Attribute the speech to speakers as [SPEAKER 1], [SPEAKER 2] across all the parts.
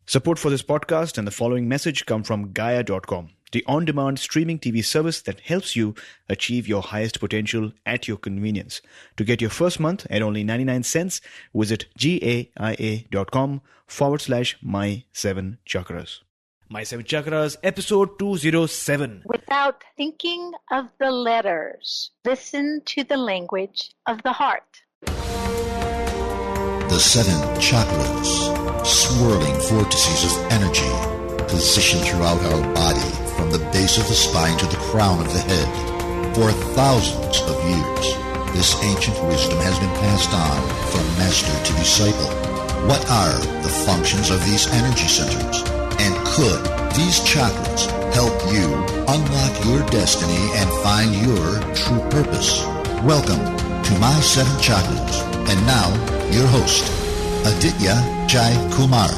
[SPEAKER 1] Support for this podcast and the following message come from Gaia.com, the on-demand streaming TV service that helps you achieve your highest potential at your convenience. To get your first month at only 99 cents, visit gaia.com/my7chakras. My 7 Chakras, episode 207.
[SPEAKER 2] Without thinking of the letters, listen to the language of the heart.
[SPEAKER 3] The 7 chakras, swirling vortices of energy, positioned throughout our body from the base of the spine to the crown of the head. For thousands of years, this ancient wisdom has been passed on from master to disciple. What are the functions of these energy centers? And could these chakras help you unlock your destiny and find your true purpose? Welcome to My 7 Chakras. And now, your host, Aditya Jai Kumar.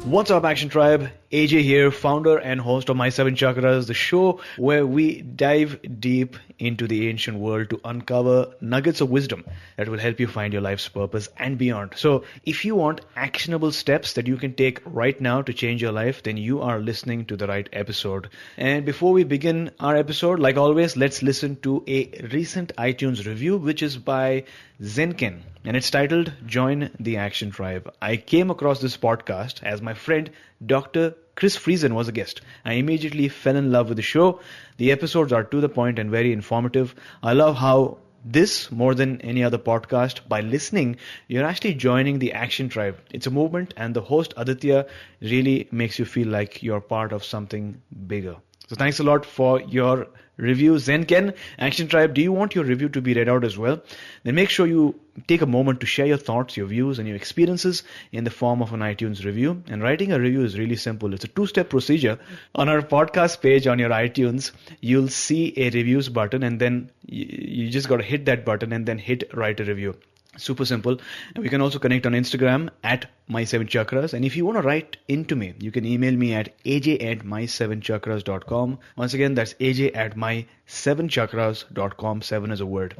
[SPEAKER 1] What's up, Action Tribe? AJ here, founder and host of My 7 Chakras, the show where we dive deep into the ancient world to uncover nuggets of wisdom that will help you find your life's purpose and beyond. So if you want actionable steps that you can take right now to change your life, then you are listening to the right episode. And before we begin our episode, like always, let's listen to a recent iTunes review, which is by Zenken, and it's titled Join the Action Tribe. I came across this podcast as my friend Dr. Chris Friesen was a guest. I immediately fell in love with the show. The episodes are to the point and very informative. I love how this, more than any other podcast, by listening, you're actually joining the Action Tribe. It's a movement, and the host, Aditya, really makes you feel like you're part of something bigger. So thanks a lot for your review, Zenken. Action Tribe, do you want your review to be read out as well? Then make sure you take a moment to share your thoughts, your views, and your experiences in the form of an iTunes review. And writing a review is really simple. It's a two-step procedure. On our podcast page on your iTunes, you'll see a reviews button, and then you just got to hit that button and then hit write a review. Super simple. And we can also connect on Instagram at My7Chakras. And if you want to write into me, you can email me at aj@my7chakras.com. Once again, that's aj@my7chakras.com. 7 is a word.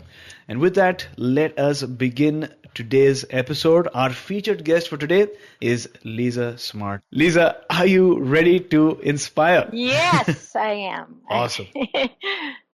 [SPEAKER 1] And with that, let us begin today's episode. Our featured guest for today is Lisa Smartt. Lisa, are you ready to inspire?
[SPEAKER 2] Yes, I am.
[SPEAKER 1] Awesome.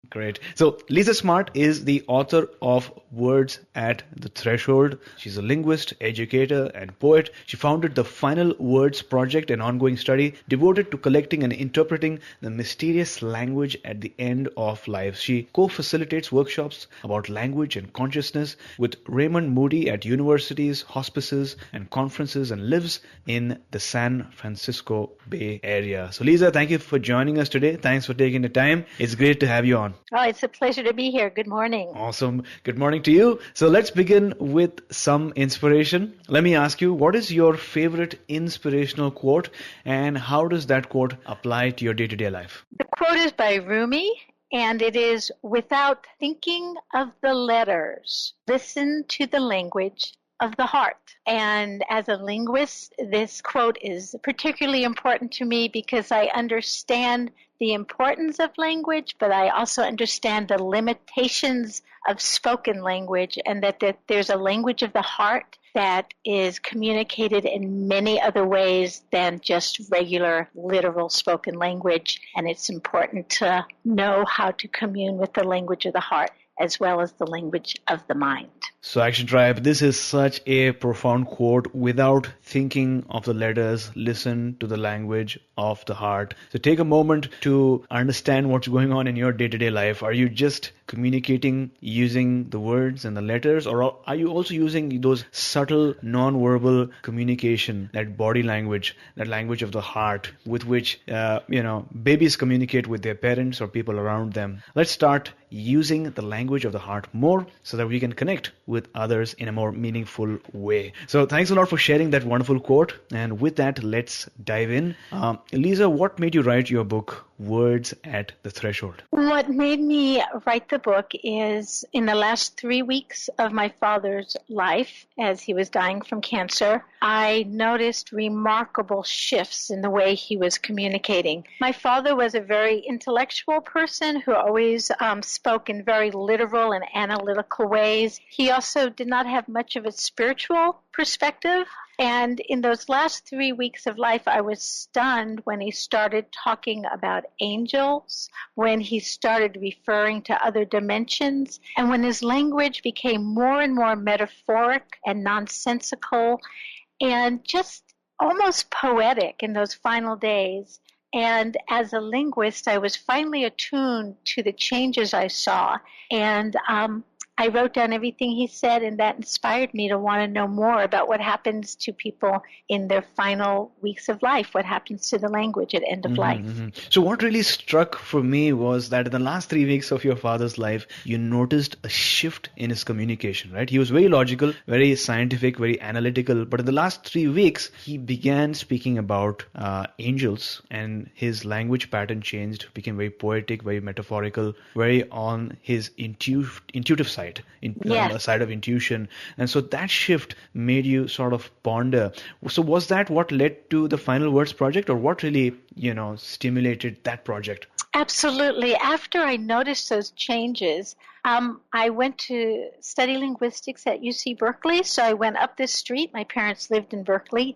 [SPEAKER 1] Great. So Lisa Smartt is the author of Words at the Threshold. She's a linguist, educator, and poet. She founded the Final Words Project, an ongoing study devoted to collecting and interpreting the mysterious language at the end of life. She co-facilitates workshops about language and consciousness with Raymond Moody at universities, hospices, and conferences, and lives in the San Francisco Bay Area. So Lisa, thank you for joining us today. Thanks for taking the time. It's great to have you on.
[SPEAKER 2] Oh, it's a pleasure to be here. Good morning.
[SPEAKER 1] Awesome. Good morning to you. So let's begin with some inspiration. Let me ask you, what is your favorite inspirational quote, and how does that quote apply to your day-to-day life?
[SPEAKER 2] The quote is by Rumi, and it is, without thinking of the letters, listen to the language of the heart. And as a linguist, this quote is particularly important to me because I understand the importance of language, but I also understand the limitations of spoken language, and that there's a language of the heart that is communicated in many other ways than just regular, literal spoken language. And it's important to know how to commune with the language of the heart as well as the language of the mind.
[SPEAKER 1] So Action Tribe, this is such a profound quote. Without thinking of the letters, listen to the language of the heart. So take a moment to understand what's going on in your day-to-day life. Are you just communicating using the words and the letters, or are you also using those subtle non-verbal communication, that body language, that language of the heart with which babies communicate with their parents or people around them? Let's start using the language of the heart more so that we can connect with others in a more meaningful way. So thanks a lot for sharing that wonderful quote. And with that, let's dive in. Lisa, what made you write your book, Words at the Threshold?
[SPEAKER 2] What made me write the book is in the last 3 weeks of my father's life, as he was dying from cancer, I noticed remarkable shifts in the way he was communicating. My father was a very intellectual person who always spoke in very literal and analytical ways. He also also did not have much of a spiritual perspective. And in those last 3 weeks of life, I was stunned when he started talking about angels, when he started referring to other dimensions, and when his language became more and more metaphoric and nonsensical and just almost poetic in those final days. And as a linguist, I was finally attuned to the changes I saw. And I wrote down everything he said, and that inspired me to want to know more about what happens to people in their final weeks of life, what happens to the language at end of life.
[SPEAKER 1] So what really struck for me was that in the last 3 weeks of your father's life, you noticed a shift in his communication, right? He was very logical, very scientific, very analytical, but in the last 3 weeks, he began speaking about angels, and his language pattern changed, became very poetic, very metaphorical, very on his intuitive side. A side of intuition. And so that shift made you sort of ponder. So was that what led to the Final Words project, or what really, stimulated that project?
[SPEAKER 2] Absolutely. After I noticed those changes, I went to study linguistics at UC Berkeley. So I went up this street. My parents lived in Berkeley.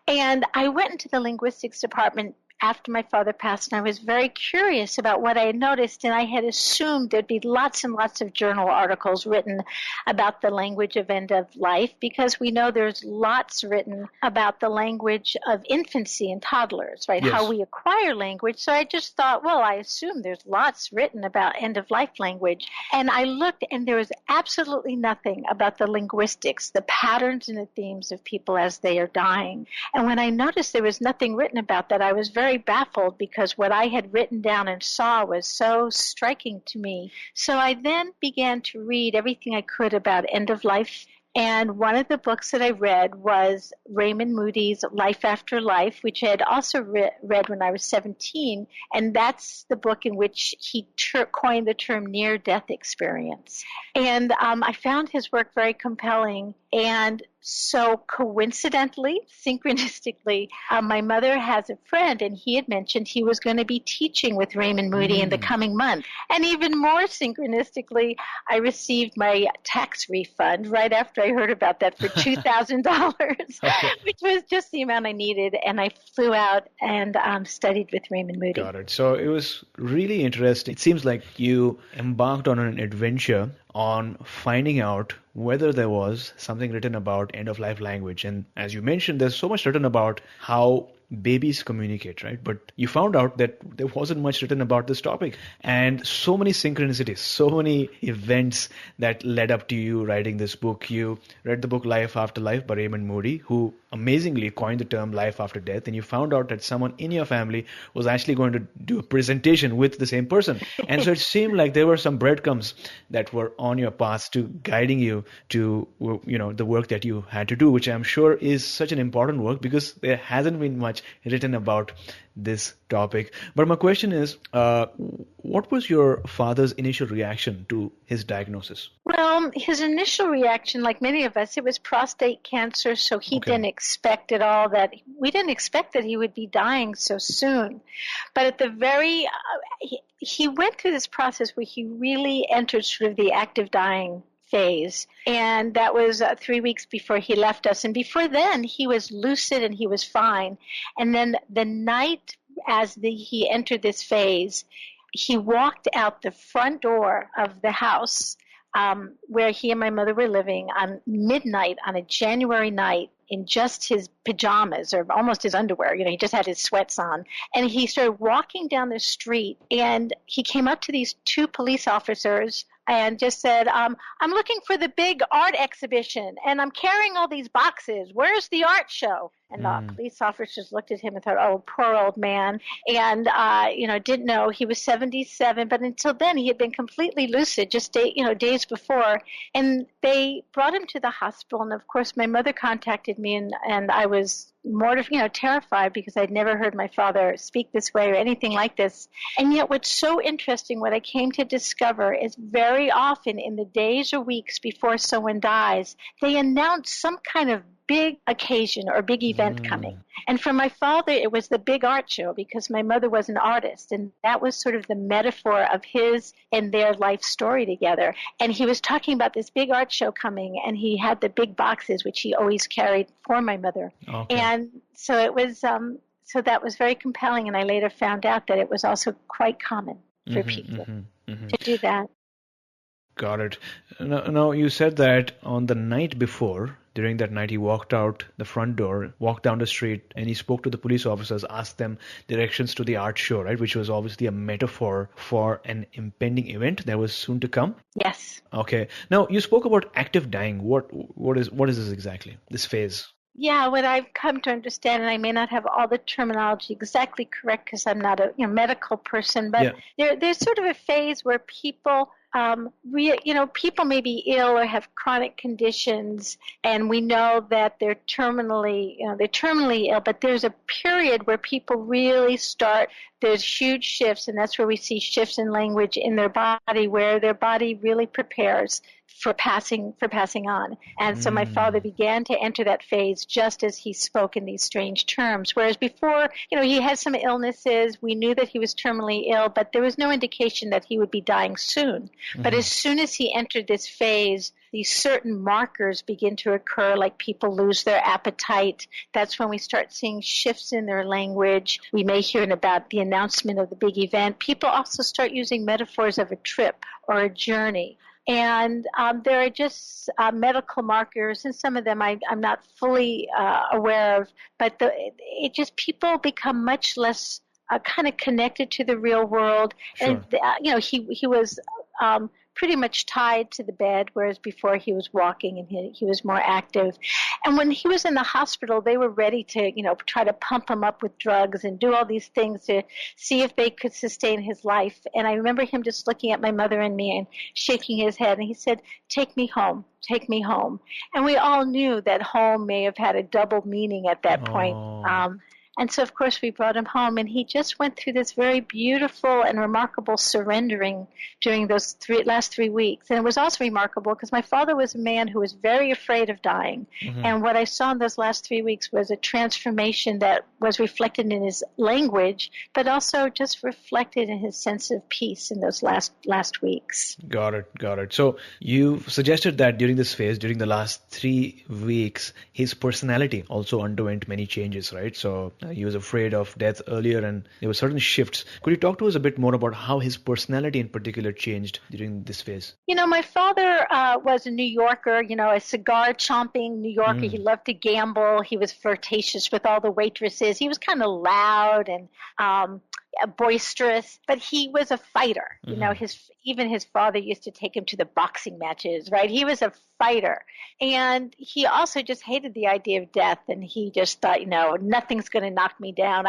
[SPEAKER 2] And I went into the linguistics department after my father passed, and I was very curious about what I had noticed, and I had assumed there'd be lots and lots of journal articles written about the language of end of life, because we know there's lots written about the language of infancy and toddlers, right?
[SPEAKER 1] Yes.
[SPEAKER 2] How we acquire language. So I just thought, well, I assume there's lots written about end of life language. And I looked, and there was absolutely nothing about the linguistics, the patterns and the themes of people as they are dying. And when I noticed there was nothing written about that, I was very baffled, because what I had written down and saw was so striking to me. So I then began to read everything I could about end of life. And one of the books that I read was Raymond Moody's Life After Life, which I had also read when I was 17. And that's the book in which he coined the term near-death experience. And I found his work very compelling. And so coincidentally, synchronistically, my mother has a friend, and he had mentioned he was going to be teaching with Raymond Moody in the coming month. And even more synchronistically, I received my tax refund right after I heard about that for $2,000, which was just the amount I needed. And I flew out and studied with Raymond Moody.
[SPEAKER 1] Got it. So it was really interesting. It seems like you embarked on an adventure on finding out whether there was something written about end-of-life language. And as you mentioned, there's so much written about how babies communicate, right? But you found out that there wasn't much written about this topic. And so many synchronicities, so many events that led up to you writing this book. You read the book Life After Life by Raymond Moody, who amazingly coined the term life after death. And you found out that someone in your family was actually going to do a presentation with the same person. And so it seemed like there were some breadcrumbs that were on your path to guiding you to, the work that you had to do, which I'm sure is such an important work, because there hasn't been much written about this topic. But my question is, what was your father's initial reaction to his diagnosis?
[SPEAKER 2] Well, his initial reaction, like many of us, it was prostate cancer, so he didn't expect at all that, we didn't expect that he would be dying so soon. But at the very, he went through this process where he really entered sort of the active dying phase. And that was 3 weeks before he left us. And before then, he was lucid and he was fine. And then the night he entered this phase, he walked out the front door of the house where he and my mother were living on midnight on a January night in just his pajamas, or almost his underwear. He just had his sweats on. And he started walking down the street, and he came up to these two police officers and just said, I'm looking for the big art exhibition, and I'm carrying all these boxes. Where's the art show? And the police officers looked at him and thought, oh, poor old man. And, didn't know he was 77. But until then, he had been completely lucid just days before. And they brought him to the hospital. And, of course, my mother contacted me, and I was terrified, because I'd never heard my father speak this way or anything like this. And yet what's so interesting, what I came to discover, is very often in the days or weeks before someone dies, they announce some kind of big occasion or big event coming. And for my father, it was the big art show because my mother was an artist. And that was sort of the metaphor of his and their life story together. And he was talking about this big art show coming, and he had the big boxes, which he always carried for my mother.
[SPEAKER 1] Okay.
[SPEAKER 2] And so it was, so that was very compelling. And I later found out that it was also quite common for people to do that.
[SPEAKER 1] Got it. Now, you said that on the night before, during that night, he walked out the front door, walked down the street, and he spoke to the police officers, asked them directions to the art show, right? Which was obviously a metaphor for an impending event that was soon to come.
[SPEAKER 2] Yes.
[SPEAKER 1] Okay. Now, you spoke about active dying. What is this exactly? This phase?
[SPEAKER 2] Yeah, what I've come to understand, and I may not have all the terminology exactly correct because I'm not a medical person, but there's sort of a phase where people, people may be ill or have chronic conditions, and we know that they're terminally ill. But there's a period where people really start. There's huge shifts, and that's where we see shifts in language in their body, where their body really prepares for passing on. And so my father began to enter that phase just as he spoke in these strange terms. Whereas before, he had some illnesses. We knew that he was terminally ill, but there was no indication that he would be dying soon. But as soon as he entered this phase, these certain markers begin to occur, like people lose their appetite. That's when we start seeing shifts in their language. We may hear about the announcement of the big event. People also start using metaphors of a trip or a journey. And there are just medical markers, and some of them I'm not fully aware of, but people become much less kind of connected to the real world.
[SPEAKER 1] Sure.
[SPEAKER 2] And, he was pretty much tied to the bed, whereas before he was walking and he was more active. And when he was in the hospital, they were ready to, try to pump him up with drugs and do all these things to see if they could sustain his life. And I remember him just looking at my mother and me and shaking his head. And he said, "Take me home. Take me home." And we all knew that home may have had a double meaning at that point. And so, of course, we brought him home, and he just went through this very beautiful and remarkable surrendering during those last 3 weeks. And it was also remarkable because my father was a man who was very afraid of dying. And what I saw in those last 3 weeks was a transformation that was reflected in his language, but also just reflected in his sense of peace in those last weeks.
[SPEAKER 1] Got it. So you suggested that during this phase, during the last 3 weeks, his personality also underwent many changes, right? So he was afraid of death earlier, and there were certain shifts. Could you talk to us a bit more about how his personality in particular changed during this phase?
[SPEAKER 2] My father was a New Yorker, a cigar-chomping New Yorker. He loved to gamble. He was flirtatious with all the waitresses. He was kind of loud and boisterous, but he was a fighter. Even his father used to take him to the boxing matches, right? He was a fighter. And he also just hated the idea of death, and he just thought, nothing's going to knock me down.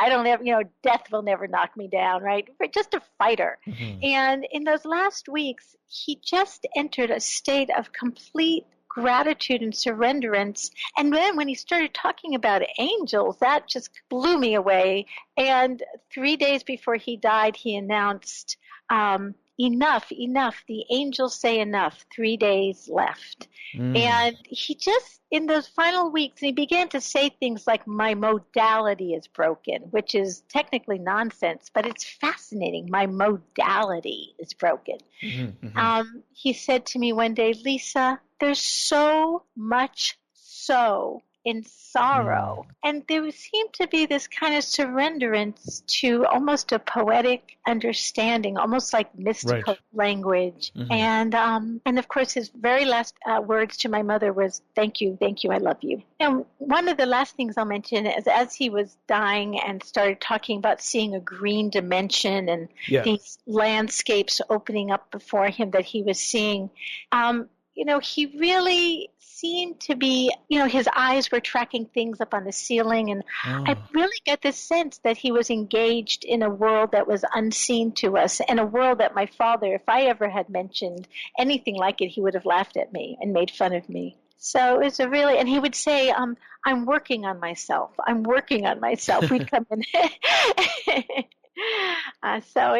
[SPEAKER 2] Death will never knock me down, right? But just a fighter. And in those last weeks, he just entered a state of complete gratitude and surrenderance. And then when he started talking about angels, that just blew me away. And 3 days before he died, he announced, enough, the angels say enough, 3 days left. And he just, in those final weeks, he began to say things like, "My modality is broken," which is technically nonsense, but it's fascinating. My modality is broken. He said to me one day, "Lisa, there's so much in sorrow." And there seemed to be this kind of surrenderance to almost a poetic understanding, almost like mystical language. And of course, his very last words to my mother was, thank you, I love you." And one of the last things I'll mention is as he was dying and started talking about seeing a green dimension and these landscapes opening up before him that he was seeing, he really seemed to be, his eyes were tracking things up on the ceiling. And I really got this sense that he was engaged in a world that was unseen to us, and a world that my father, if I ever had mentioned anything like it, he would have laughed at me and made fun of me. So it was and he would say, I'm working on myself. We'd come in. So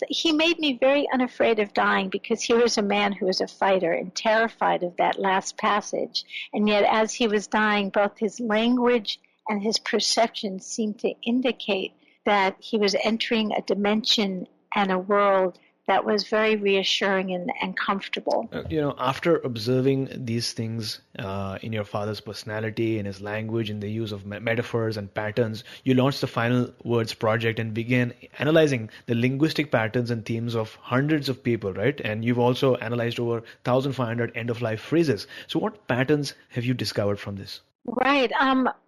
[SPEAKER 2] he made me very unafraid of dying because he was a man who was a fighter and terrified of that last passage. And yet as he was dying, both his language and his perception seemed to indicate that he was entering a dimension and a world that was very reassuring and comfortable.
[SPEAKER 1] After observing these things in your father's personality, in his language, in the use of metaphors and patterns, you launched the Final Words project and began analyzing the linguistic patterns and themes of hundreds of people, right? And you've also analyzed over 1,500 end-of-life phrases. So what patterns have you discovered from this?
[SPEAKER 2] Right.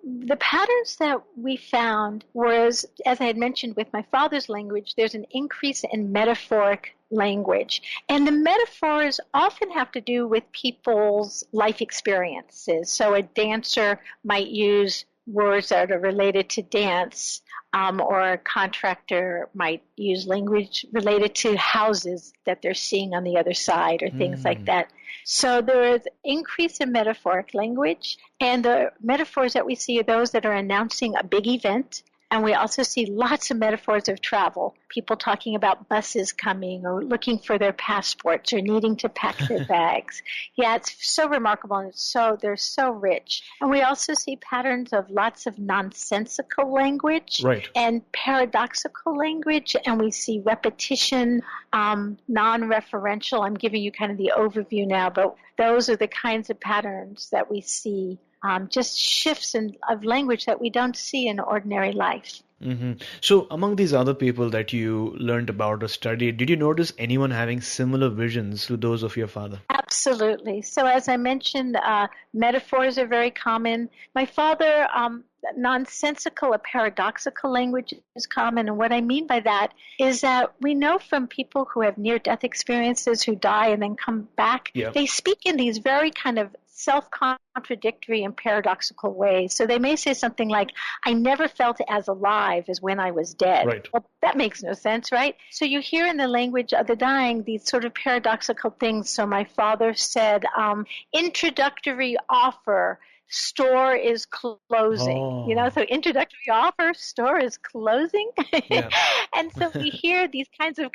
[SPEAKER 2] The patterns that we found was, as I had mentioned with my father's language, there's an increase in metaphoric language. And the metaphors often have to do with people's life experiences. So a dancer might use words that are related to dance, or a contractor might use language related to houses that they're seeing on the other side or things like that. So there is increase in metaphoric language, and the metaphors that we see are those that are announcing a big event. And we also see lots of metaphors of travel, people talking about buses coming or looking for their passports or needing to pack their bags. Yeah, it's so remarkable, and they're so rich. And we also see patterns of lots of nonsensical language,
[SPEAKER 1] right,
[SPEAKER 2] and paradoxical language, and we see repetition, non-referential. I'm giving you kind of the overview now, but those are the kinds of patterns that we see. Just shifts of language that we don't see in ordinary life.
[SPEAKER 1] Mm-hmm. So among these other people that you learned about or studied, did you notice anyone having similar visions to those of your father?
[SPEAKER 2] Absolutely. So as I mentioned, metaphors are very common. My father, nonsensical or paradoxical language is common. And what I mean by that is that we know from people who have near-death experiences who die and then come back, they speak in these very kind of self-contradictory and paradoxical ways. So they may say something like, I never felt as alive as when I was dead.
[SPEAKER 1] Right.
[SPEAKER 2] Well, that makes no sense, right? So you hear in the language of the dying these sort of paradoxical things. So my father said, introductory offer, store is closing. So introductory offer, store is closing. And so we hear these kinds of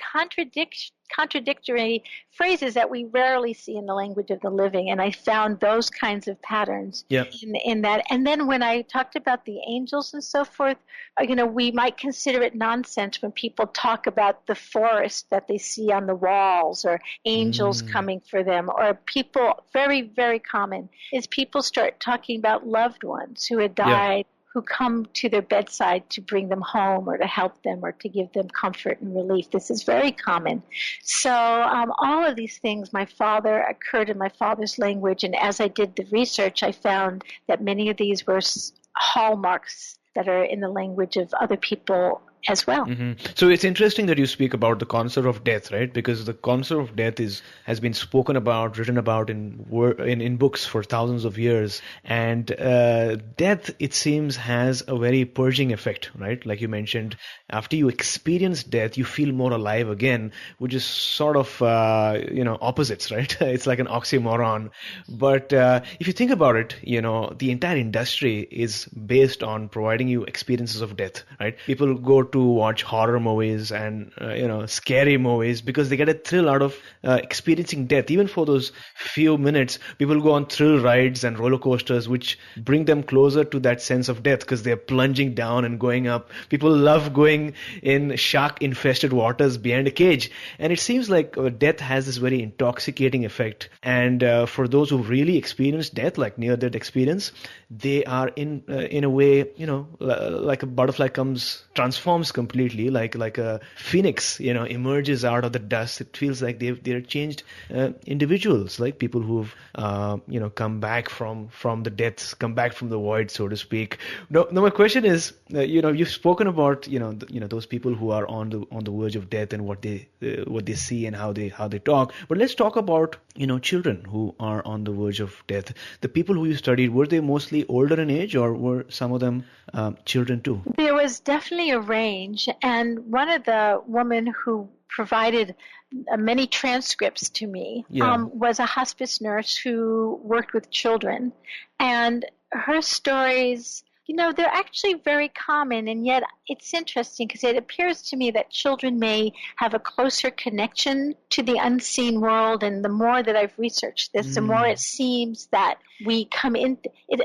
[SPEAKER 2] contradictory phrases that we rarely see in the language of the living. And I found those kinds of patterns in that. And then when I talked about the angels and so forth, we might consider it nonsense when people talk about the forest that they see on the walls or angels coming for them, or people, very, very common, is people start talking about loved ones who had died, who come to their bedside to bring them home or to help them or to give them comfort and relief. This is very common. So all of these things, my father, occurred in my father's language, and as I did the research, I found that many of these were hallmarks that are in the language of other people as well.
[SPEAKER 1] So it's interesting that you speak about the concept of death, right? Because the concept of death has been spoken about, written about in books for thousands of years, and death, it seems, has a very purging effect, right? Like you mentioned, after you experience death, you feel more alive again, which is sort of opposites, right? It's like an oxymoron. But if you think about it, the entire industry is based on providing you experiences of death, right? People go to watch horror movies and scary movies because they get a thrill out of experiencing death. Even for those few minutes, people go on thrill rides and roller coasters, which bring them closer to that sense of death because they're plunging down and going up. People love going in shark-infested waters behind a cage, and it seems like death has this very intoxicating effect. And for those who really experience death, like near-death experience, they are in a way, like a butterfly transforms completely, like a phoenix, emerges out of the dust. It feels like they're changed individuals, like people who've come back from the deaths, come back from the void, so to speak. Now my question is, you've spoken about those people who are on the verge of death and what they see and how they talk. But let's talk about children who are on the verge of death. The people who you studied, were they mostly older in age, or were some of them children too?
[SPEAKER 2] There was definitely a range, and one of the women who provided many transcripts to me was a hospice nurse who worked with children, and her stories, they're actually very common, and yet it's interesting because it appears to me that children may have a closer connection to the unseen world, and the more that I've researched this, the more it seems that we come in.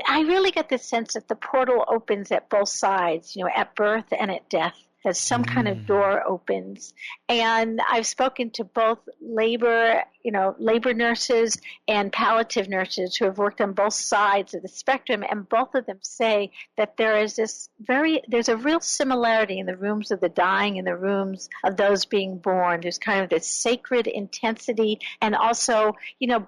[SPEAKER 2] I really get the sense that the portal opens at both sides, at birth and at death, that some kind of door opens. And I've spoken to both labor nurses and palliative nurses who have worked on both sides of the spectrum, and both of them say that there's a real similarity in the rooms of the dying and the rooms of those being born. There's kind of this sacred intensity, and also,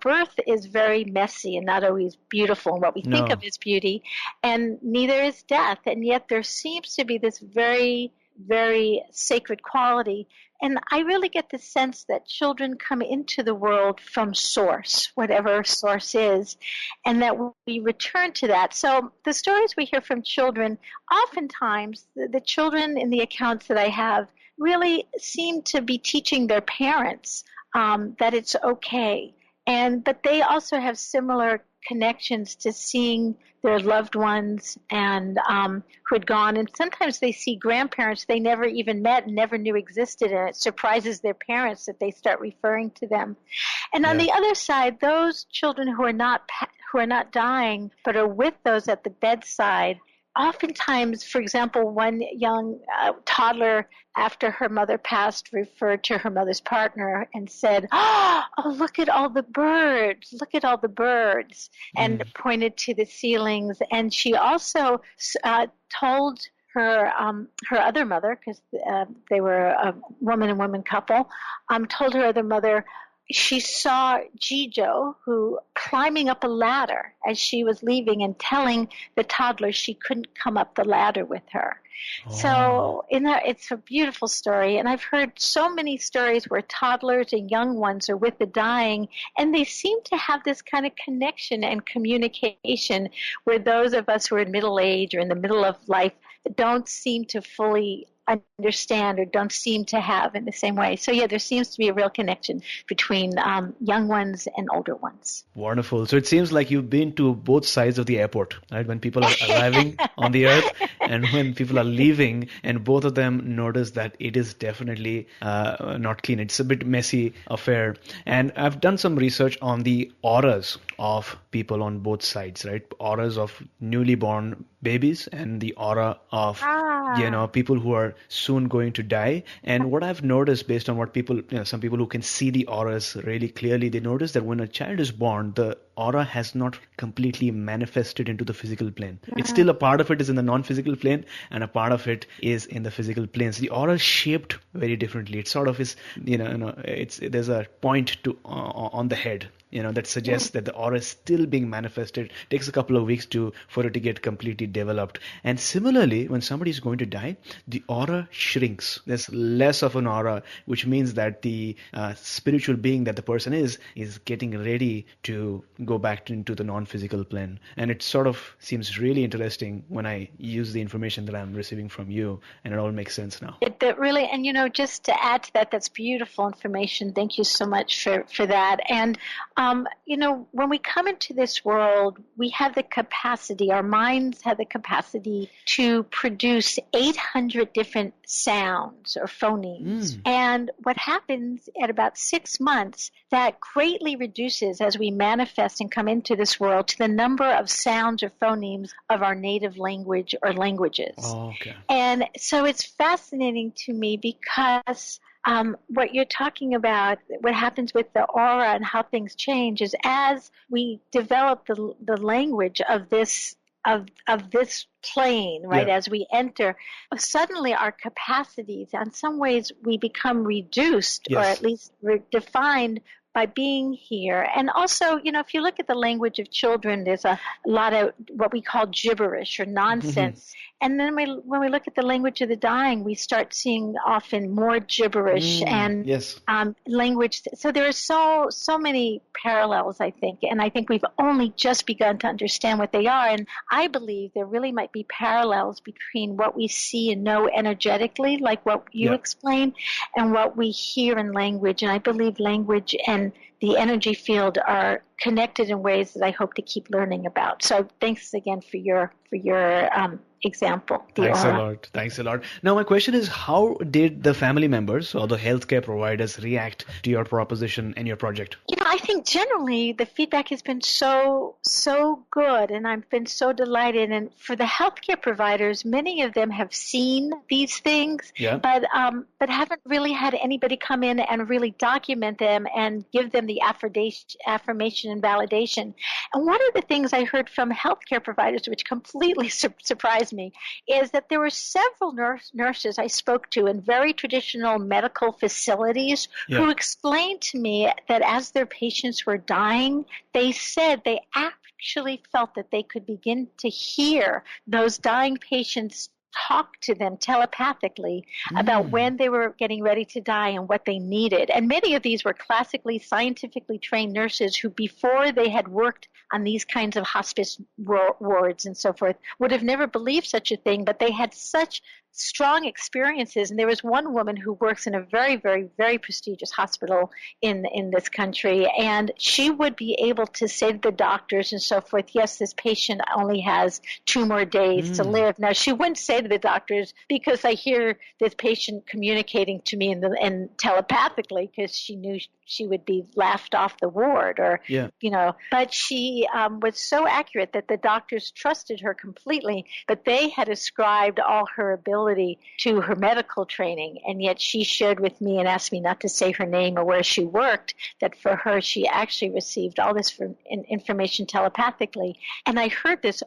[SPEAKER 2] birth is very messy and not always beautiful in what we think of as beauty, and neither is death, and yet there seems to be this very, very sacred quality. And I really get the sense that children come into the world from source, whatever source is, and that we return to that. So the stories we hear from children, oftentimes the children in the accounts that I have really seem to be teaching their parents that it's okay. But they also have similar connections to seeing their loved ones and who had gone. And sometimes they see grandparents they never even met and never knew existed, and it surprises their parents that they start referring to them. And on the other side, those children who are not dying but are with those at the bedside, oftentimes, for example, one young toddler, after her mother passed, referred to her mother's partner and said, "Oh, look at all the birds, and pointed to the ceilings. And she also told her other mother, because they were a woman and woman couple, told her other mother, she saw Jijo, who climbing up a ladder as she was leaving and telling the toddler she couldn't come up the ladder with her. So it's a beautiful story. And I've heard so many stories where toddlers and young ones are with the dying, and they seem to have this kind of connection and communication where those of us who are in middle age or in the middle of life don't seem to fully understand or don't seem to have in the same way. So there seems to be a real connection between young ones and older ones.
[SPEAKER 1] Wonderful. So it seems like you've been to both sides of the airport, right? When people are arriving on the earth and when people are leaving, and both of them notice that it is definitely not clean. It's a bit messy affair. And I've done some research on the auras of people on both sides, right? Auras of newly born babies and the aura of people who are soon going to die. And what I've noticed, based on what people, some people who can see the auras really clearly, they notice that when a child is born, the aura has not completely manifested into the physical plane. It's still a part of it is in the non-physical plane, and a part of it is in the physical plane. So the aura is shaped very differently. It sort of is, there's a point to on the head, that suggests that the aura is still being manifested. It takes a couple of weeks for it to get completely developed. And similarly, when somebody is going to die, the aura shrinks. There's less of an aura, which means that the spiritual being that the person is getting ready to go back into the non-physical plane. And it sort of seems really interesting when I use the information that I'm receiving from you, and it all makes sense now.
[SPEAKER 2] It really, and just to add to that, that's beautiful information. Thank you so much for that. And when we come into this world, we have the capacity, our minds have the capacity to produce 800 different sounds or phonemes. And what happens at about 6 months, that greatly reduces as we manifest and come into this world to the number of sounds or phonemes of our native language or languages.
[SPEAKER 1] Oh, okay.
[SPEAKER 2] And so it's fascinating to me because what you're talking about, what happens with the aura and how things change, is as we develop the language of this plane, right? As we enter, suddenly our capacities, in some ways, we become reduced, or at least defined by being here. And also, if you look at the language of children, there's a lot of what we call gibberish or nonsense. And then when we look at the language of the dying, we start seeing often more gibberish and language. So there are so many parallels, I think. And I think we've only just begun to understand what they are. And I believe there really might be parallels between what we see and know energetically, like what you explained, and what we hear in language. And I believe language and the energy field are connected in ways that I hope to keep learning about. So thanks again for your example, the
[SPEAKER 1] Thanks a
[SPEAKER 2] aura.
[SPEAKER 1] lot. Thanks a lot. Now, my question is, how did the family members or the healthcare providers react to your proposition and your project?
[SPEAKER 2] I think generally the feedback has been so good, and I've been so delighted. And for the healthcare providers, many of them have seen these things,
[SPEAKER 1] Yeah.
[SPEAKER 2] but haven't really had anybody come in and really document them and give them the affirmation and validation. And one of the things I heard from healthcare providers, which completely surprised me, is that there were several nurses I spoke to in very traditional medical facilities who explained to me that as their patients were dying, they said they actually felt that they could begin to hear those dying patients talk to them telepathically about when they were getting ready to die and what they needed. And many of these were classically, scientifically trained nurses who, before they had worked on these kinds of hospice wards and so forth, would have never believed such a thing, but they had such strong experiences. And there was one woman who works in a very, very, very prestigious hospital in this country, and she would be able to say to the doctors and so forth, yes, this patient only has 2 more days to live. Now, she wouldn't say to the doctors, because I hear this patient communicating to me and telepathically, because she knew she would be laughed off the ward, or but she was so accurate that the doctors trusted her completely, but they had ascribed all her ability to her medical training, and yet she shared with me and asked me not to say her name or where she worked, that for her she actually received all this information telepathically. And I heard this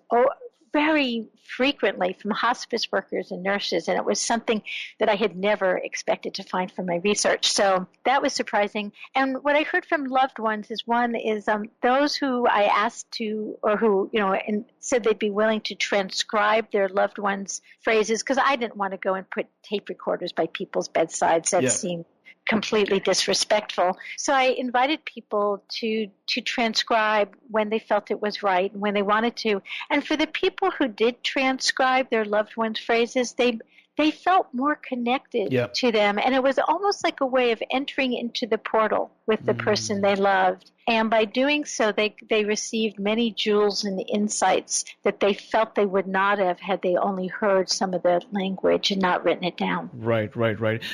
[SPEAKER 2] very frequently from hospice workers and nurses, and it was something that I had never expected to find from my research. So that was surprising. And what I heard from loved ones is, one is those who I asked to, or who, and said they'd be willing to transcribe their loved ones' phrases, because I didn't want to go and put tape recorders by people's bedsides. That seemed completely disrespectful. So I invited people to transcribe when they felt it was right and when they wanted to. And for the people who did transcribe their loved ones' phrases, they felt more connected to them. And it was almost like a way of entering into the portal with the person they loved. And by doing so, they received many jewels and insights that they felt they would not have had they only heard some of the language and not written it down.
[SPEAKER 1] Right.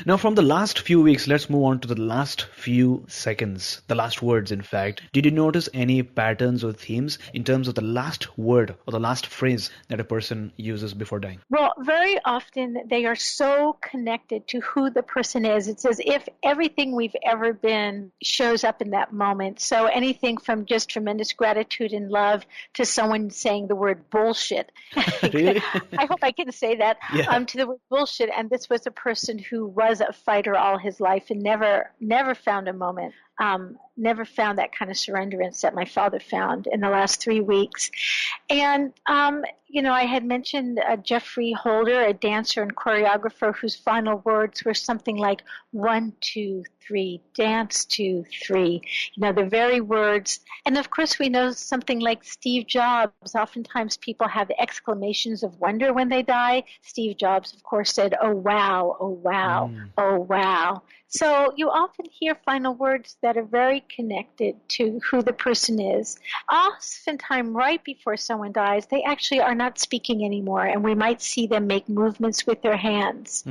[SPEAKER 1] Now, from the last few weeks, let's move on to the last few seconds, the last words, in fact. Did you notice any patterns or themes in terms of the last word or the last phrase that a person uses before dying?
[SPEAKER 2] Well, very often they are so connected to who the person is. It's as if everything we've ever been shows up in that moment. So anything from just tremendous gratitude and love to someone saying the word bullshit.
[SPEAKER 1] Really?
[SPEAKER 2] I hope I can say that, to the word bullshit. And this was a person who was a fighter all his life and never found a moment, never found that kind of surrenderance that my father found in the last 3 weeks. And, I had mentioned Jeffrey Holder, a dancer and choreographer whose final words were something like 1, 2, 3, dance 2, 3, the very words. And of course, we know something like Steve Jobs. Oftentimes people have exclamations of wonder when they die. Steve Jobs, of course, said, oh, wow, oh, wow, oh, wow. So you often hear final words that are very connected to who the person is. Oftentimes, right before someone dies, they actually are not speaking anymore, and we might see them make movements with their hands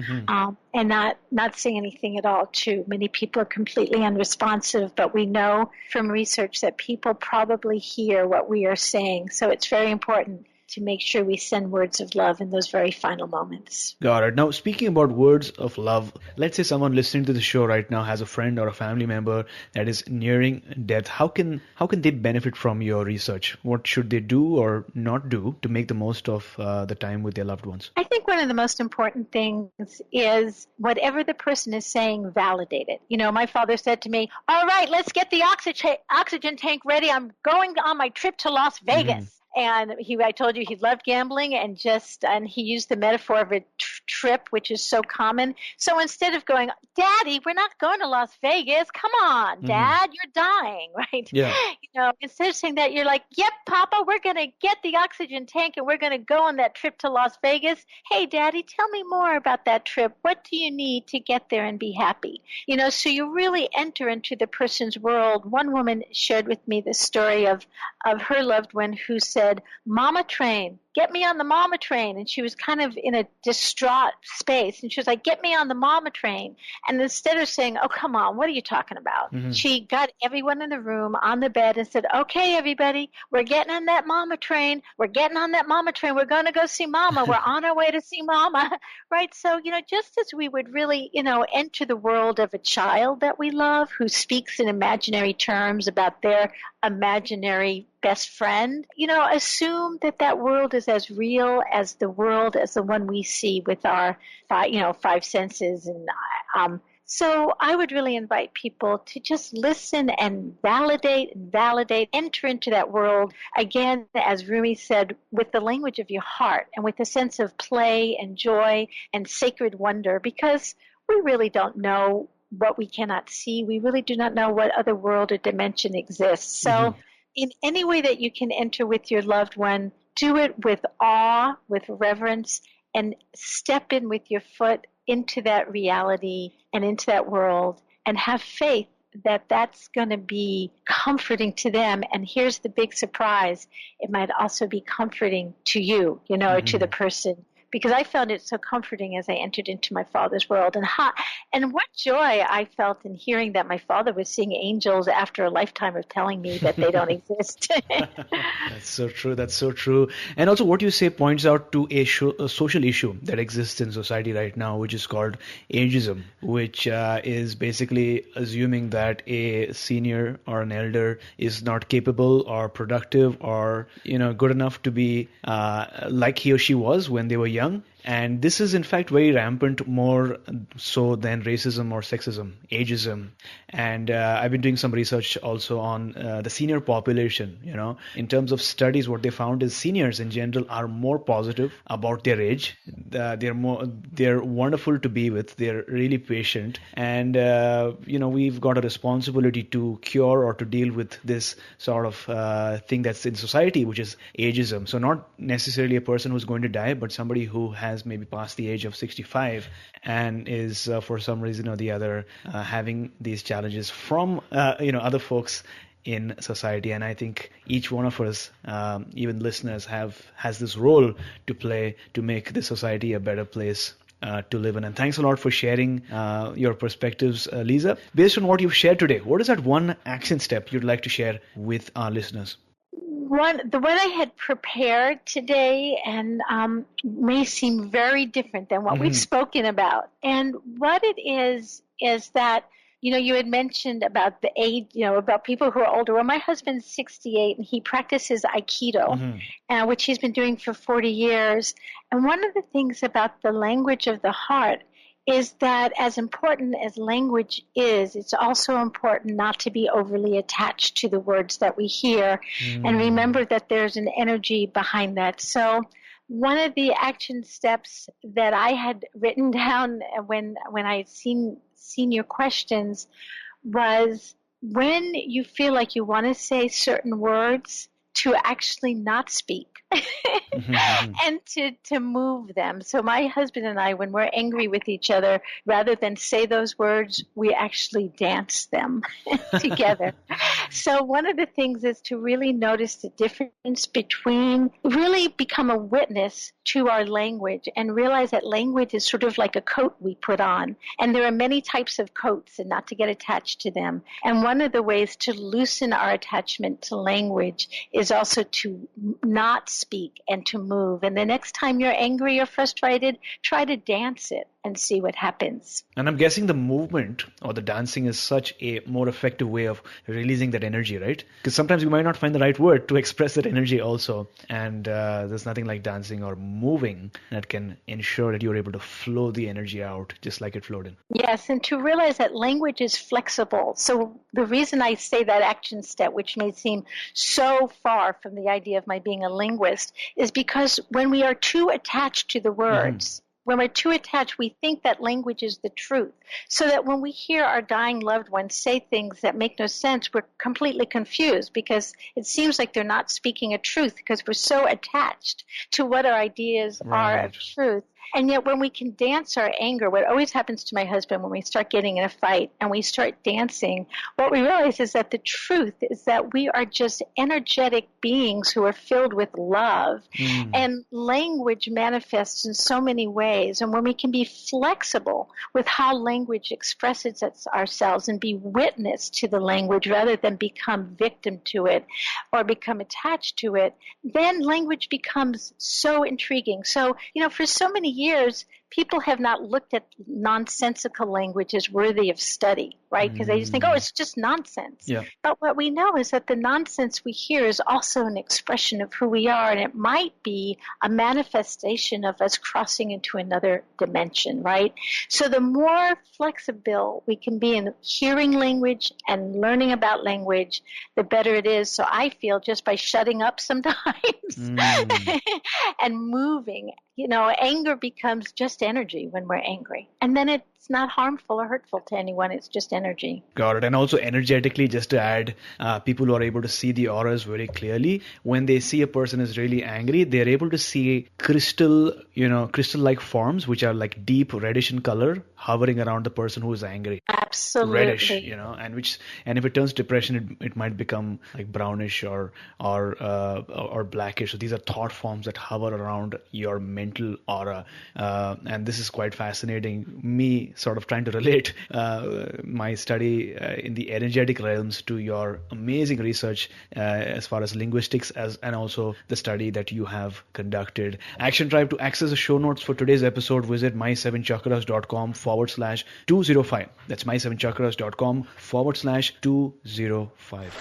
[SPEAKER 2] and not say anything at all, too. Many people are completely unresponsive, but we know from research that people probably hear what we are saying. So it's very important to make sure we send words of love in those very final moments.
[SPEAKER 1] Got it. Now, speaking about words of love, let's say someone listening to the show right now has a friend or a family member that is nearing death. How can they benefit from your research? What should they do or not do to make the most of the time with their loved ones?
[SPEAKER 2] I think one of the most important things is whatever the person is saying, validate it. My father said to me, all right, let's get the oxygen tank ready. I'm going on my trip to Las Vegas. And I told you he loved gambling, and he used the metaphor of a trip, which is so common. So instead of going, Daddy, we're not going to Las Vegas. Come on, Dad, you're dying, right?
[SPEAKER 1] Yeah.
[SPEAKER 2] Instead of saying that, you're like, yep, Papa, we're going to get the oxygen tank and we're going to go on that trip to Las Vegas. Hey, Daddy, tell me more about that trip. What do you need to get there and be happy? So you really enter into the person's world. One woman shared with me the story of her loved one who said, Mama train, get me on the mama train. And she was kind of in a distraught space. And she was like, get me on the mama train. And instead of saying, oh, come on, what are you talking about?
[SPEAKER 1] Mm-hmm.
[SPEAKER 2] She got everyone in the room on the bed and said, okay, everybody, we're getting on that mama train. We're getting on that mama train. We're going to go see mama. We're on our way to see mama. Right? So, just as we would really, enter the world of a child that we love who speaks in imaginary terms about their imaginary best friend, assume that world is as real as the world as the one we see with our five senses. And so I would really invite people to just listen and validate, enter into that world, again, as Rumi said, with the language of your heart and with a sense of play and joy and sacred wonder, because we really don't know what we cannot see. We really do not know what other world or dimension exists. So in any way that you can enter with your loved one, do it with awe, with reverence, and step in with your foot into that reality and into that world, and have faith that that's going to be comforting to them. And here's the big surprise. It might also be comforting to you, or to the person, because I found it so comforting as I entered into my father's world. And what joy I felt in hearing that my father was seeing angels after a lifetime of telling me that they don't exist.
[SPEAKER 1] That's so true. That's so true. And also what you say points out to a social issue that exists in society right now, which is called ageism, which is basically assuming that a senior or an elder is not capable or productive or, good enough to be like he or she was when they were young. And this is in fact very rampant, more so than racism or sexism, ageism. And I've been doing some research also on the senior population. In terms of studies, what they found is seniors in general are more positive about their age. They're wonderful to be with. They're really patient. And, we've got a responsibility to cure or to deal with this sort of thing that's in society, which is ageism. So not necessarily a person who's going to die, but somebody who has maybe passed the age of 65 and is for some reason or the other having these challenges from other folks in society. And I think each one of us, even listeners, has this role to play to make the society a better place to live in. And thanks a lot for sharing your perspectives, Lisa. Based on what you've shared today, what is that one action step you'd like to share with our listeners?
[SPEAKER 2] The one I had prepared today and may seem very different than what we've spoken about. And what it is that, you had mentioned about the age, about people who are older. Well, my husband's 68 and he practices Aikido, which he's been doing for 40 years. And one of the things about the language of the heart is that as important as language is, it's also important not to be overly attached to the words that we hear and remember that there's an energy behind that. So one of the action steps that I had written down when I had seen your questions was when you feel like you want to say certain words, to actually not speak and to move them. So my husband and I, when we're angry with each other, rather than say those words, we actually dance them together. So one of the things is to really notice the difference between, really become a witness to our language and realize that language is sort of like a coat we put on. And there are many types of coats and not to get attached to them. And one of the ways to loosen our attachment to language is also to not speak and to move. And the next time you're angry or frustrated, try to dance it and see what happens.
[SPEAKER 1] And I'm guessing the movement or the dancing is such a more effective way of releasing that energy, right? Because sometimes you might not find the right word to express that energy also. And there's nothing like dancing or moving that can ensure that you're able to flow the energy out just like it flowed in.
[SPEAKER 2] Yes, and to realize that language is flexible. So the reason I say that action step, which may seem so far from the idea of my being a linguist, is because when we are too attached to the words, when we're too attached, we think that language is the truth. So that when we hear our dying loved ones say things that make no sense, we're completely confused because it seems like they're not speaking a truth because we're so attached to what our ideas are of truth. And yet when we can dance our anger, what always happens to my husband when we start getting in a fight and we start dancing, what we realize is that the truth is that we are just energetic beings who are filled with love. And language manifests in so many ways. And when we can be flexible with how language expresses ourselves and be witness to the language rather than become victim to it or become attached to it, then language becomes so intriguing. So, for so many years, people have not looked at nonsensical language as worthy of study, right? Because they just think, it's just nonsense.
[SPEAKER 1] Yeah.
[SPEAKER 2] But what we know is that the nonsense we hear is also an expression of who we are, and it might be a manifestation of us crossing into another dimension, right? So the more flexible we can be in hearing language and learning about language, the better it is. So I feel just by shutting up sometimes and moving, anger becomes just energy when we're angry. And then it's not harmful or hurtful to anyone. It's just energy.
[SPEAKER 1] Got it. And also energetically, just to add, people who are able to see the auras very clearly, when they see a person is really angry, they're able to see crystal-like forms, which are like deep reddish in color, hovering around the person who is angry.
[SPEAKER 2] Absolutely.
[SPEAKER 1] Reddish, and if it turns depression, it might become like brownish or blackish. So these are thought forms that hover around your mental aura. And this is quite fascinating. Me sort of trying to relate my study in the energetic realms to your amazing research as far as linguistics and also the study that you have conducted. Action Tribe, to access the show notes for today's episode, visit my7chakras.com/205. That's my7chakras.com/205.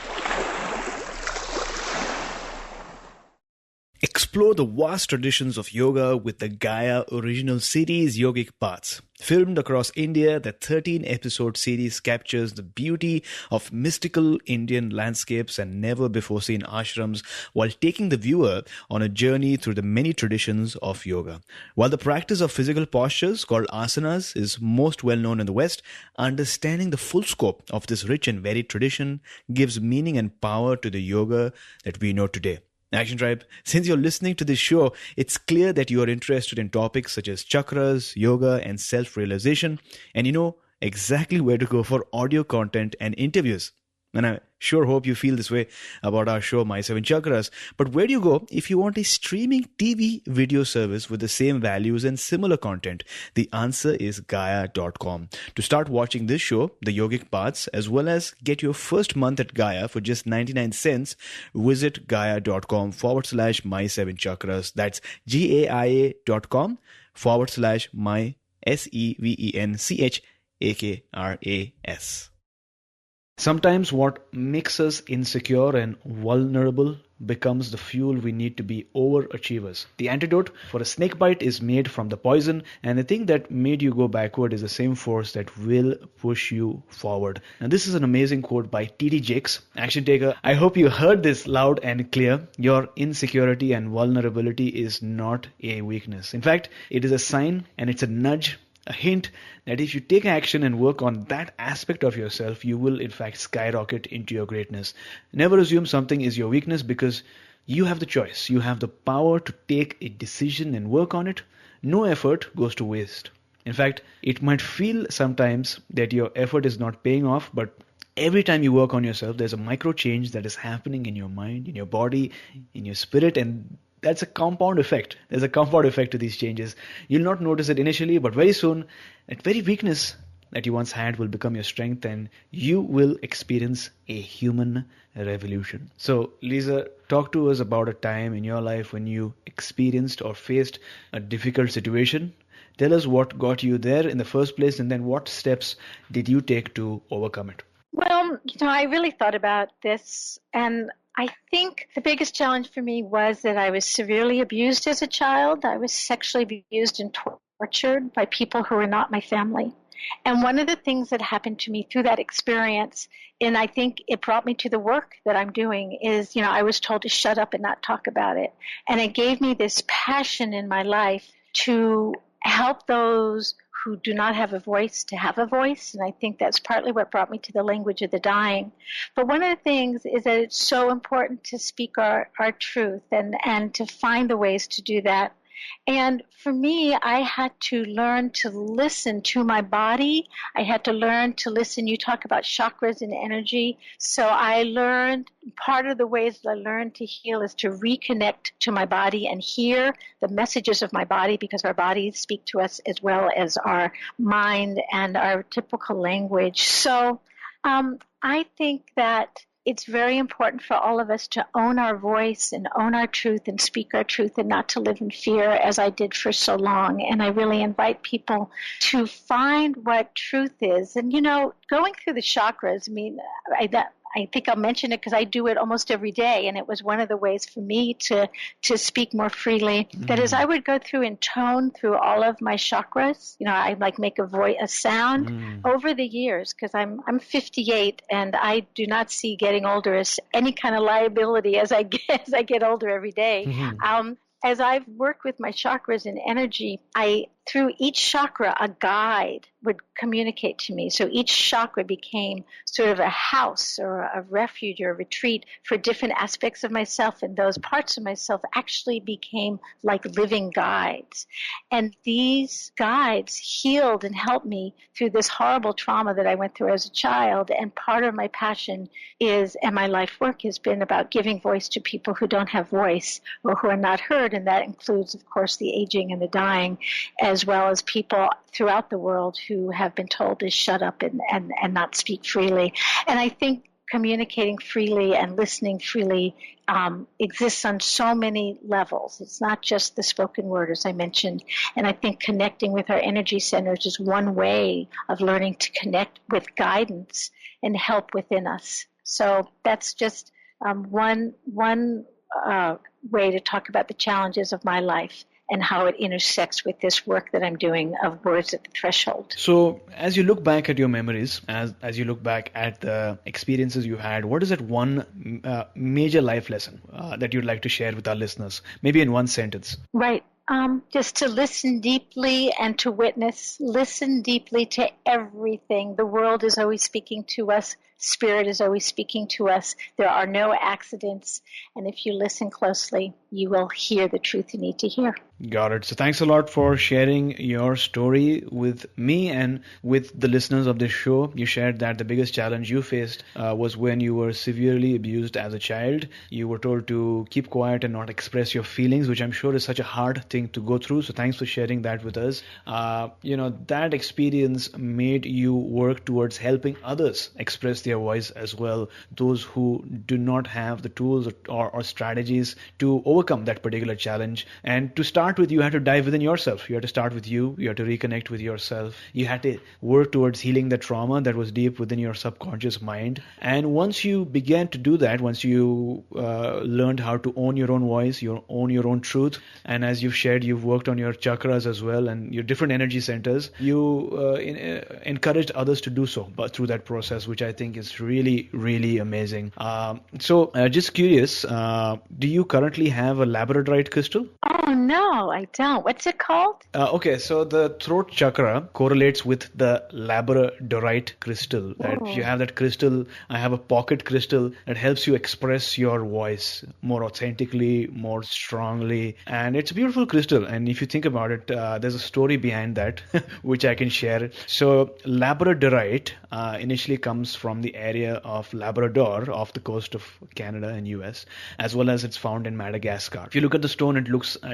[SPEAKER 1] Explore the vast traditions of yoga with the Gaia original series Yogic Paths. Filmed across India, the 13-episode series captures the beauty of mystical Indian landscapes and never-before-seen ashrams while taking the viewer on a journey through the many traditions of yoga. While the practice of physical postures called asanas is most well known in the West, understanding the full scope of this rich and varied tradition gives meaning and power to the yoga that we know today. Action Tribe, since you're listening to this show, it's clear that you are interested in topics such as chakras, yoga, and self-realization, and you know exactly where to go for audio content and interviews. And I sure hope you feel this way about our show, My 7 Chakras. But where do you go if you want a streaming TV video service with the same values and similar content? The answer is Gaia.com. To start watching this show, The Yogic Paths, as well as get your first month at Gaia for just 99 cents, visit Gaia.com/My 7 Chakras. That's GAIA.com/My SEVENCHAKRAS. Sometimes what makes us insecure and vulnerable becomes the fuel we need to be overachievers. The antidote for a snake bite is made from the poison, and the thing that made you go backward is the same force that will push you forward. Now, this is an amazing quote by T.D. Jakes, action taker. I hope you heard this loud and clear. Your insecurity and vulnerability is not a weakness. In fact, it is a sign and it's a nudge, a hint that if you take action and work on that aspect of yourself, you will in fact skyrocket into your greatness. Never assume something is your weakness, because you have the choice. You have the power to take a decision and work on it. No effort goes to waste. In fact, it might feel sometimes that your effort is not paying off, but every time you work on yourself, there's a micro change that is happening in your mind, in your body, in your spirit, and that's a compound effect. There's a compound effect to these changes. You'll not notice it initially, but very soon, that very weakness that you once had will become your strength, and you will experience a human revolution. So, Lisa, talk to us about a time in your life when you experienced or faced a difficult situation. Tell us what got you there in the first place, and then what steps did you take to overcome it?
[SPEAKER 2] Well, I really thought about this, and I think the biggest challenge for me was that I was severely abused as a child. I was sexually abused and tortured by people who were not my family. And one of the things that happened to me through that experience, and I think it brought me to the work that I'm doing, is, I was told to shut up and not talk about it. And it gave me this passion in my life to help those who do not have a voice to have a voice, and I think that's partly what brought me to the language of the dying. But one of the things is that it's so important to speak our truth and to find the ways to do that. And for me, I had to learn to listen to my body. I had to learn to listen. You talk about chakras and energy. So I learned, part of the ways that I learned to heal is to reconnect to my body and hear the messages of my body, because our bodies speak to us as well as our mind and our typical language. So I think that it's very important for all of us to own our voice and own our truth and speak our truth, and not to live in fear as I did for so long. And I really invite people to find what truth is. And, going through the chakras, I think I'll mention it because I do it almost every day, and it was one of the ways for me to speak more freely. That is, I would go through and tone through all of my chakras. I make a sound over the years, because I'm 58, and I do not see getting older as any kind of liability as I get older every day. As I've worked with my chakras and energy, through each chakra, a guide would communicate to me. So each chakra became sort of a house or a refuge or a retreat for different aspects of myself, and those parts of myself actually became like living guides. And these guides healed and helped me through this horrible trauma that I went through as a child. And part of my passion and my life work has been about giving voice to people who don't have voice or who are not heard, and that includes, of course, the aging and the dying, as well as people throughout the world who have been told to shut up and not speak freely. And I think communicating freely and listening freely exists on so many levels. It's not just the spoken word, as I mentioned. And I think connecting with our energy centers is one way of learning to connect with guidance and help within us. So that's just one way to talk about the challenges of my life and how it intersects with this work that I'm doing of Words at the Threshold.
[SPEAKER 1] So as you look back at your memories, as you look back at the experiences you had, what is that one major life lesson that you'd like to share with our listeners, maybe in one sentence?
[SPEAKER 2] Right. Just to listen deeply and to witness. Listen deeply to everything. The world is always speaking to us. Spirit is always speaking to us. There are no accidents. And if you listen closely, you will hear the truth you need to hear.
[SPEAKER 1] Got it. So thanks a lot for sharing your story with me and with the listeners of this show. You shared that the biggest challenge you faced was when you were severely abused as a child. You were told to keep quiet and not express your feelings, which I'm sure is such a hard thing to go through. So thanks for sharing that with us. That experience made you work towards helping others express their voice as well, those who do not have the tools or strategies to overcome that particular challenge. And to start with, you had to dive within yourself. You had to start with you. You had to reconnect with yourself. You had to work towards healing the trauma that was deep within your subconscious mind. And once you began to do that, once you learned how to own your own voice, own your own truth, and as you've shared, you've worked on your chakras as well and your different energy centers, you encouraged others to do so but through that process, which I think is really, really amazing. So just curious, do you currently have a labradorite crystal?
[SPEAKER 2] Oh, no, I don't. What's it called?
[SPEAKER 1] Okay, so the throat chakra correlates with the labradorite crystal. That if you have that crystal, I have a pocket crystal that helps you express your voice more authentically, more strongly. And it's a beautiful crystal. And if you think about it, there's a story behind that, which I can share. So labradorite initially comes from the area of Labrador off the coast of Canada and US, as well as it's found in Madagascar. If you look at the stone,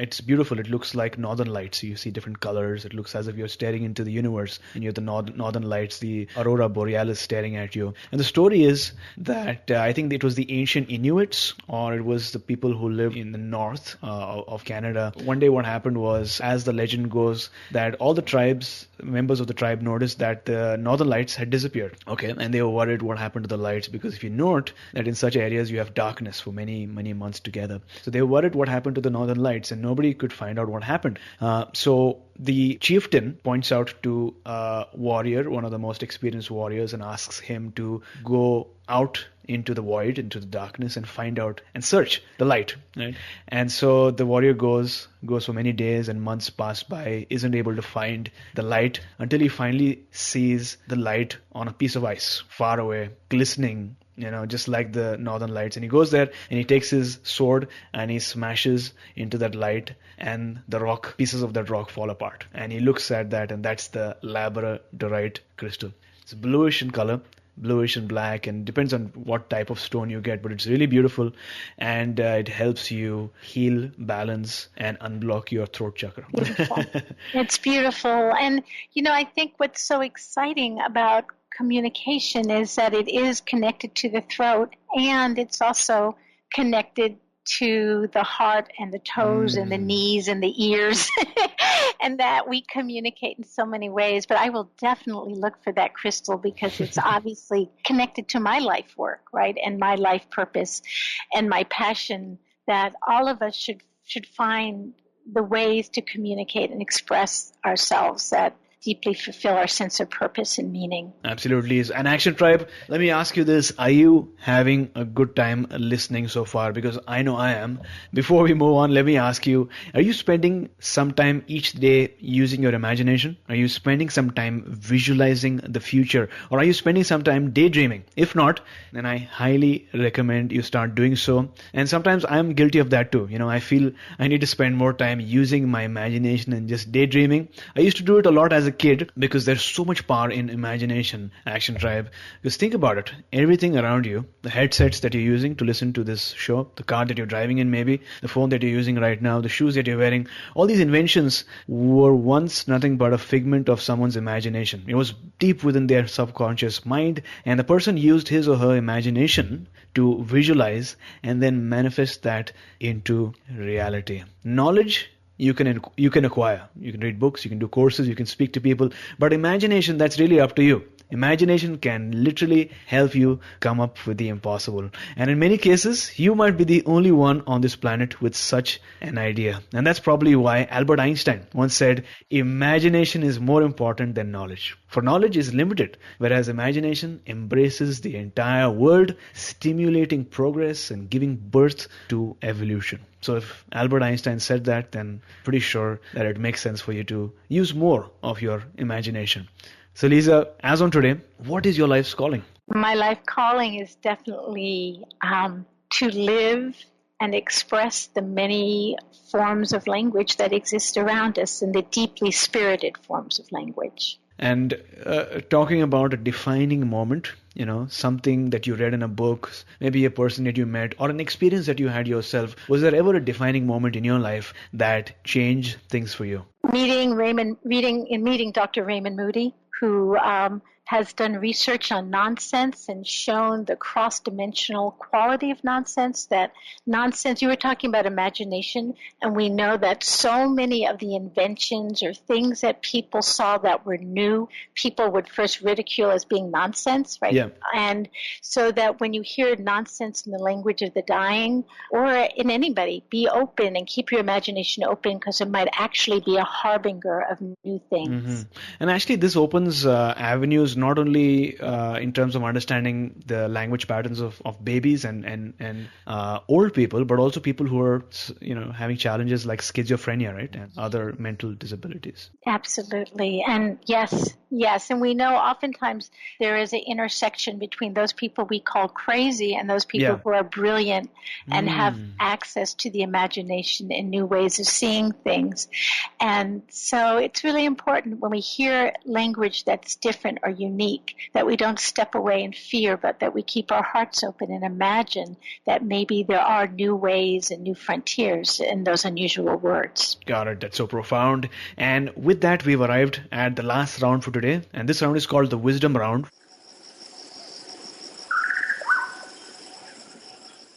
[SPEAKER 1] it's beautiful. It looks like northern lights. You see different colors. It looks as if you're staring into the universe and you have the northern lights, the aurora borealis staring at you. And the story is that I think it was the ancient Inuits, or it was the people who lived in the north of Canada. One day what happened was, as the legend goes, that all the members of the tribe noticed that the northern lights had disappeared. Okay, and they were worried what happened to the lights, because if you note that in such areas you have darkness for many, many months together. So they were worried what happened to the northern lights, and nobody could find out what happened. So the chieftain points out to a warrior, one of the most experienced warriors, and asks him to go out into the void, into the darkness, and find out and search the light, right? And so the warrior goes for many days, and months pass by, isn't able to find the light until he finally sees the light on a piece of ice far away, glistening just like the Northern Lights. And he goes there and he takes his sword and he smashes into that light, and the pieces of that rock fall apart. And he looks at that, and that's the labradorite crystal. It's bluish in color, bluish and black, and depends on what type of stone you get, but it's really beautiful, and it helps you heal, balance, and unblock your throat chakra.
[SPEAKER 2] Beautiful. It's beautiful. And, I think what's so exciting about communication is that it is connected to the throat, and it's also connected to the heart and the toes and the knees and the ears, and that we communicate in so many ways. But I will definitely look for that crystal because it's obviously connected to my life work, right, and my life purpose and my passion, that all of us should find the ways to communicate and express ourselves that deeply fulfill our sense of purpose and meaning.
[SPEAKER 1] Absolutely. And Action Tribe, let me ask you this. Are you having a good time listening so far? Because I know I am. Before we move on, let me ask you, are you spending some time each day using your imagination? Are you spending some time visualizing the future? Or are you spending some time daydreaming? If not, then I highly recommend you start doing so. And sometimes I'm guilty of that too. I feel I need to spend more time using my imagination and just daydreaming. I used to do it a lot as a kid because there's so much power in imagination, Action Tribe. Because think about it, everything around you, the headsets that you're using to listen to this show, the car that you're driving in maybe, the phone that you're using right now, the shoes that you're wearing, all these inventions were once nothing but a figment of someone's imagination. It was deep within their subconscious mind, and the person used his or her imagination to visualize and then manifest that into reality. Knowledge you can acquire. You can read books, you can do courses, you can speak to people, but imagination, that's really up to you. Imagination can literally help you come up with the impossible. And in many cases, you might be the only one on this planet with such an idea. And that's probably why Albert Einstein once said, imagination is more important than knowledge. For knowledge is limited, whereas imagination embraces the entire world, stimulating progress and giving birth to evolution. So if Albert Einstein said that, then pretty sure that it makes sense for you to use more of your imagination. So Lisa, as on today, what is your life's calling?
[SPEAKER 2] My life calling is definitely to live and express the many forms of language that exist around us and the deeply spirited forms of language.
[SPEAKER 1] And talking about a defining moment, something that you read in a book, maybe a person that you met, or an experience that you had yourself, was there ever a defining moment in your life that changed things for you?
[SPEAKER 2] Meeting Dr. Raymond Moody, who has done research on nonsense and shown the cross-dimensional quality of nonsense. That nonsense, you were talking about imagination, and we know that so many of the inventions or things that people saw that were new, people would first ridicule as being nonsense, right?
[SPEAKER 1] Yeah.
[SPEAKER 2] And so that when you hear nonsense in the language of the dying, or in anybody, be open and keep your imagination open, because it might actually be a harbinger of new things.
[SPEAKER 1] Mm-hmm. And actually this opens avenues not only in terms of understanding the language patterns of babies and old people, but also people who are having challenges like schizophrenia, right, and other mental disabilities.
[SPEAKER 2] Absolutely. And yes, and we know oftentimes there is an intersection between those people we call crazy and those people who are brilliant and have access to the imagination and new ways of seeing things. And so it's really important when we hear language that's different or unique, that we don't step away in fear, but that we keep our hearts open and imagine that maybe there are new ways and new frontiers in those unusual words.
[SPEAKER 1] Got it. That's so profound. And with that, we've arrived at the last round for today. And this round is called the Wisdom Round.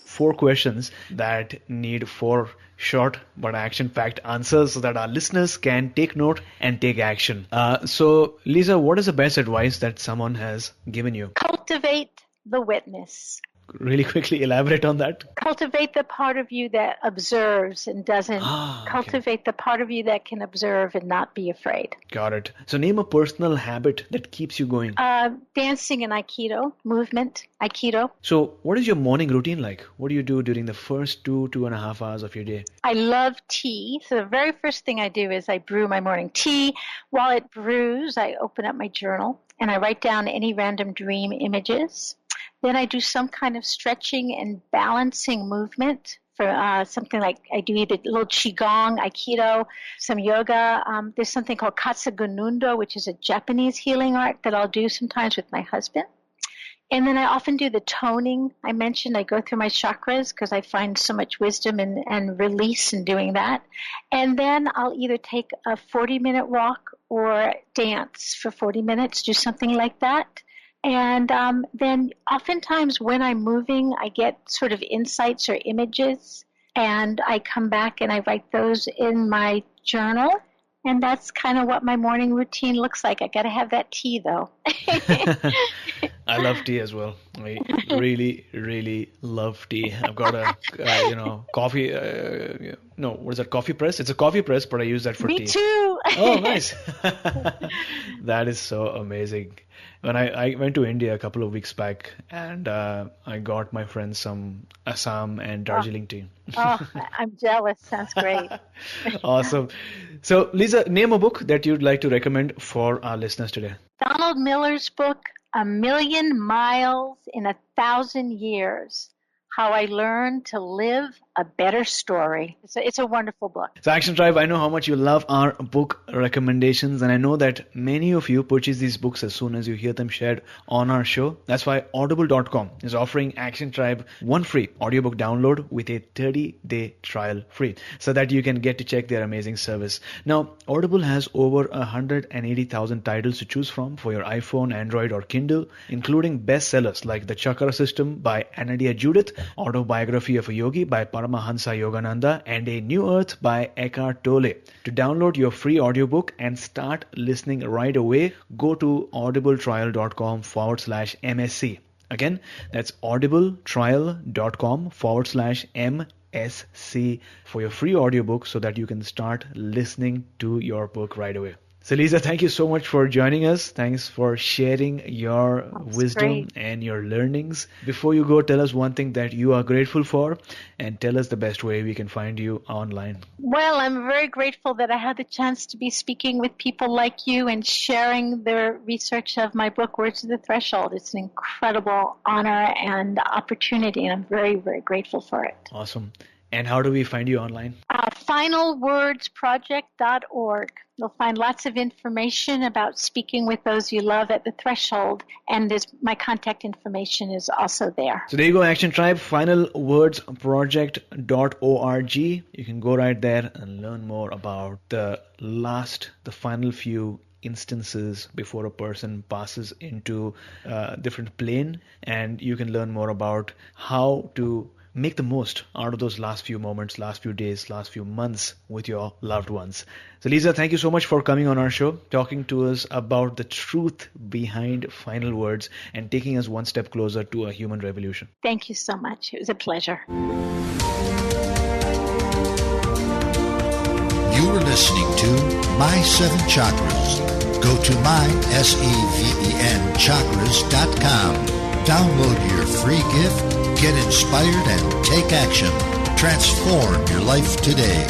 [SPEAKER 1] 4 questions that need 4 short but action-packed answers so that our listeners can take note and take action. So, Lisa, what is the best advice that someone has given you?
[SPEAKER 2] Cultivate the witness.
[SPEAKER 1] Really quickly elaborate on that.
[SPEAKER 2] Cultivate the part of you that observes and doesn't. Cultivate the part of you that can observe and not be afraid.
[SPEAKER 1] Got it. So name a personal habit that keeps you going.
[SPEAKER 2] Dancing and Aikido.
[SPEAKER 1] So what is your morning routine like? What do you do during the first 2.5 hours of your day?
[SPEAKER 2] I love tea. So the very first thing I do is I brew my morning tea. While it brews, I open up my journal and I write down any random dream images Then I do some kind of stretching and balancing movement for something like I do either a little Qigong, Aikido, some yoga. There's something called Katsugunundo, which is a Japanese healing art that I'll do sometimes with my husband. And then I often do the toning. I mentioned I go through my chakras because I find so much wisdom and release in doing that. And then I'll either take a 40-minute walk or dance for 40 minutes, do something like that. And then oftentimes when I'm moving, I get sort of insights or images, and I come back and I write those in my journal. And that's kind of what my morning routine looks like. I got to have that tea, though.
[SPEAKER 1] I love tea as well. I really, really love tea. I've got a, coffee. What is that? Coffee press? It's a coffee press, but I use that for tea.
[SPEAKER 2] Me too.
[SPEAKER 1] Oh, nice. That is so amazing. When I went to India a couple of weeks back, and I got my friends some Assam and Darjeeling tea.
[SPEAKER 2] Oh, I'm jealous. Sounds great.
[SPEAKER 1] Awesome. So, Lisa, name a book that you'd like to recommend for our listeners today.
[SPEAKER 2] Donald Miller's book, A Million Miles in 1,000 Years, How I Learned to Live a Better Story. It's a wonderful book.
[SPEAKER 1] So Action Tribe, I know how much you love our book recommendations, and I know that many of you purchase these books as soon as you hear them shared on our show. That's why Audible.com is offering Action Tribe one free audiobook download with a 30-day trial free so that you can get to check their amazing service. Now, Audible has over 180,000 titles to choose from for your iPhone, Android, or Kindle, including bestsellers like The Chakra System by Anadia Judith, Autobiography of a Yogi by Paramahansa Yogananda, and A New Earth by Eckhart Tolle. To download your free audiobook and start listening right away, go to audibletrial.com/MSC. Again, that's audibletrial.com/MSC for your free audiobook so that you can start listening to your book right away. So Lisa, thank you so much for joining us. Thanks for sharing your wisdom and your learnings. Before you go, tell us one thing that you are grateful for and tell us the best way we can find you online.
[SPEAKER 2] Well, I'm very grateful that I had the chance to be speaking with people like you and sharing the research of my book, Words of the Threshold. It's an incredible honor and opportunity, and I'm very, very grateful for it.
[SPEAKER 1] Awesome. And how do we find you online?
[SPEAKER 2] Finalwordsproject.org. You'll find lots of information about speaking with those you love at the threshold, and my contact information is also there.
[SPEAKER 1] So there you go, Action Tribe, finalwordsproject.org. You can go right there and learn more about the final few instances before a person passes into a different plane, and you can learn more about how to make the most out of those last few moments, last few days, last few months with your loved ones. So Lisa, thank you so much for coming on our show, talking to us about the truth behind final words and taking us one step closer to a human revolution.
[SPEAKER 2] Thank you so much. It was a pleasure.
[SPEAKER 3] You were listening to My Seven Chakras. Go to mysevenchakras.com. Download your free gift. Get inspired and take action. Transform your life today.